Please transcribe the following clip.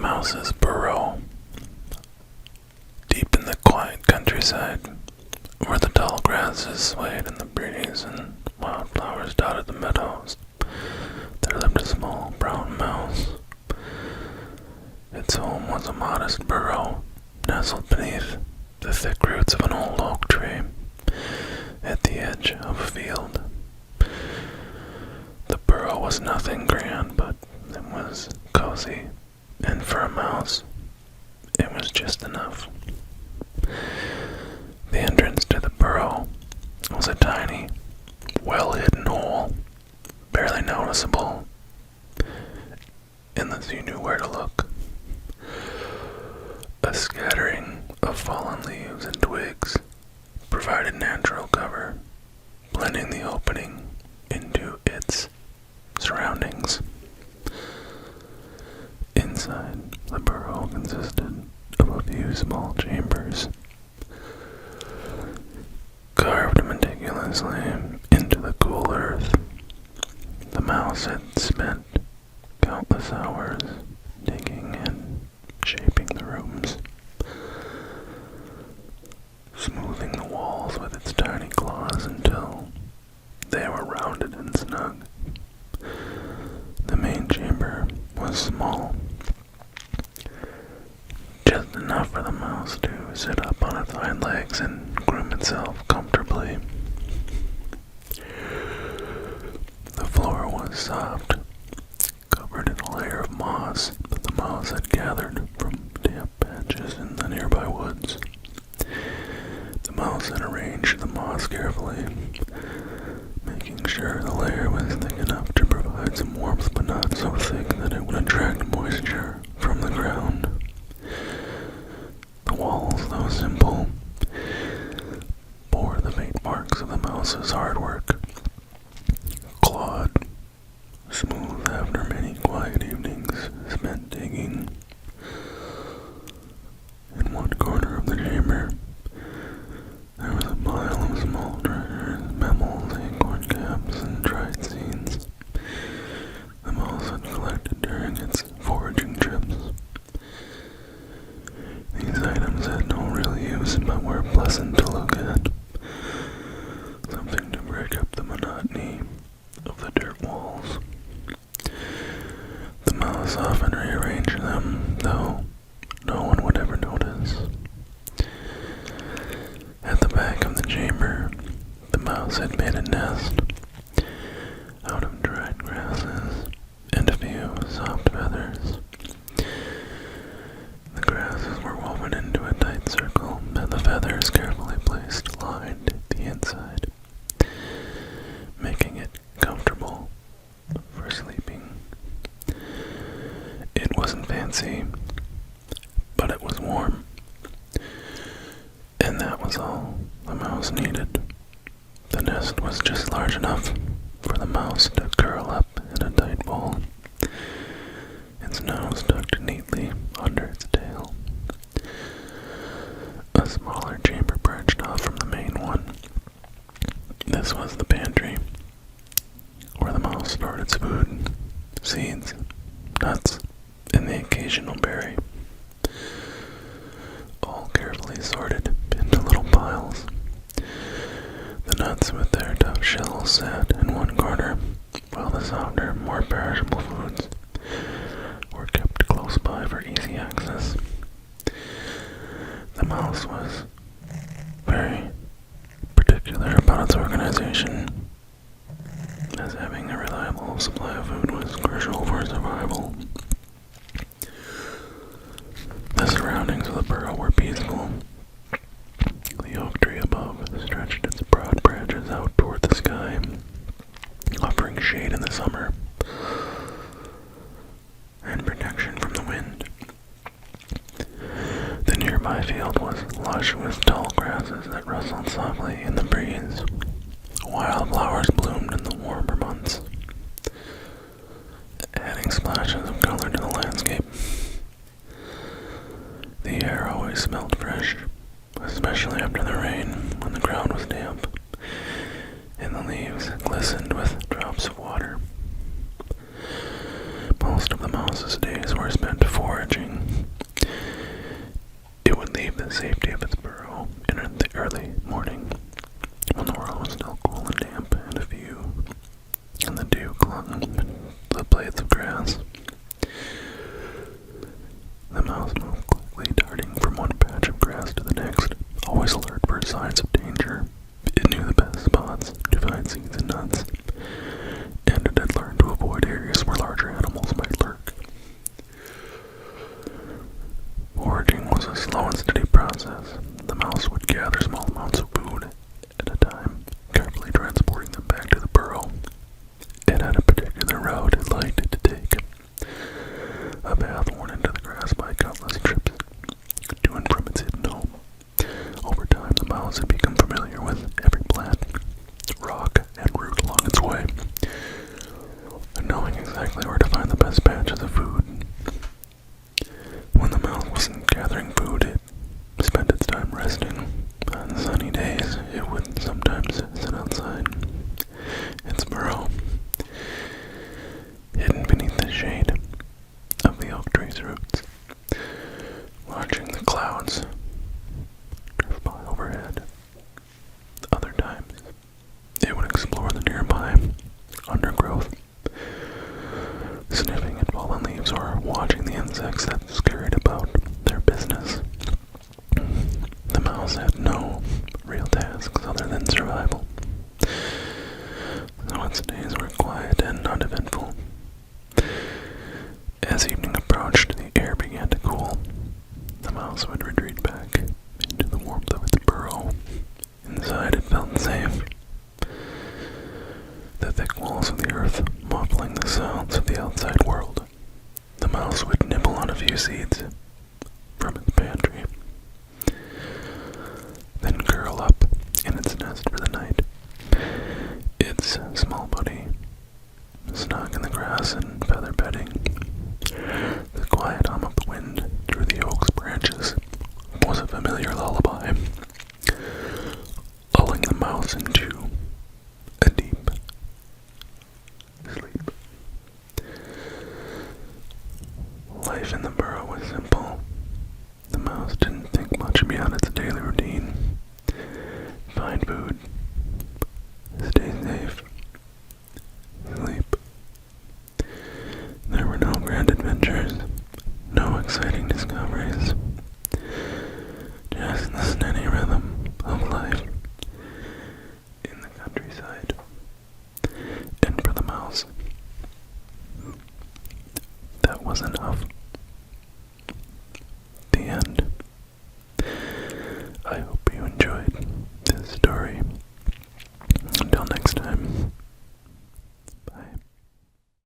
mouse's burrow, deep in the quiet countryside, where the tall grasses swayed in the breeze and wildflowers dotted the meadows, there lived a small brown mouse. Its home was a modest burrow, nestled beneath the thick roots of an old oak tree, at the edge of a field. The burrow was nothing grand, but it was cozy, and for a mouse, it was just enough. The entrance to the burrow was a tiny, well-hidden hole, barely noticeable, unless you knew where to look. A scattering of fallen leaves and twigs provided natural cover, blending the opening into its surroundings. Inside, the burrow consisted of a few small chambers, carved meticulously into the cool earth. The mouse had spent countless hours digging and shaping the rooms, smoothing the walls with its tiny claws until they were rounded and snug. The main chamber was small, just enough for the mouse to sit up on its hind legs and groom itself comfortably. The floor was soft, covered in a layer of moss that the mouse had gathered from damp patches in the nearby woods. The mouse had arranged the moss carefully, making sure the layer was thick enough to provide some warmth, but not so thick that it would attract moisture from the ground. The walls, though simple, bore the faint marks of the mouse's hard work, clawed smooth after many quiet evenings spent digging. In one corner of the chamber, there was a pile of small treasures, mammals, acorn caps, and dried seeds the mouse had collected during its foraging trips. These items had no real use, but were pleasant to look at, something to break up the monotony of the dirt walls. The mouse often rearranged them, though no one would ever notice. At the back of the chamber, the mouse had made a nest out of dried grasses and a few soft feathers. The grasses were woven into a tight circle, and the feathers carefully placed lined the inside, making it comfortable for sleeping. It wasn't fancy, but it was warm, and that was all the mouse needed. The nest was just large enough for the mouse to curl up in a tight ball, its nose tucked neatly under its tail. A smaller chamber branched off from the main one. This was the pantry, where the mouse stored its food, seeds, nuts, and the occasional berry, all carefully sorted into little piles. The nuts with their tough shells sat in one corner, while the softer, more perishable foods were kept close by for easy access. The mouse was very particular about its organization, as having a reliable supply of food was crucial for survival. The surroundings of the burrow were peaceful. The oak tree above stretched its broad branches out toward the sky, offering shade in the summer and protection from the wind. The nearby field was lush with tall grasses that rustled softly in the breeze. Wildflowers bloomed in the warmer months, adding splashes of color to the landscape. The air always smelled fresh, especially after the rain, when the ground was damp and the leaves glistened with drops of water. Most of the mouse's days were spent foraging, along the blades of grass. The mouse moved quickly, darting from one patch of grass to the next, always alert for signs of danger. It knew the best spots to find seeds and nuts, and it had learned to avoid areas where larger animals might lurk. Foraging was a slow and steady process. The mouse would gather small amounts of food at a time, carefully transporting them back to the burrow. It had a particular route it liked to take, a path worn into the grass by countless trips to and from its hidden home. Over time, the mouse had become familiar with every plant, rock, and root along its way, knowing exactly where to find the best patches of food. When the mouse wasn't gathering food, it spent its time resting. On sunny days, it would sometimes sit outside its burrow, hidden beneath the shade of the oak tree's roots, watching the clouds drift by overhead. Other times, it would explore the nearby undergrowth, sniffing at fallen leaves or watching the insects that scurried about their business. The mouse had no real tasks other than survival, so its days were quiet and uneventful. As evening approached, the air began to cool. The mouse would retreat back into the warmth of its burrow. Inside, it felt safe. The thick walls of the earth muffling the sounds of the outside world. The mouse would nibble on a few seeds from its pantry, then curl up in its nest for the night. Its small body snug in the grass and feather bedding. The quiet hum of the wind through the oak's branches was a familiar lullaby, lulling the mouse into a deep sleep. Life in the burrow was simple. The mouse didn't think much beyond its daily routine. Find food, stay safe, sleep. There were no grand adventures, no exciting discoveries, just the steady rhythm of life in the countryside. And for the mouse, that was enough. The end. I hope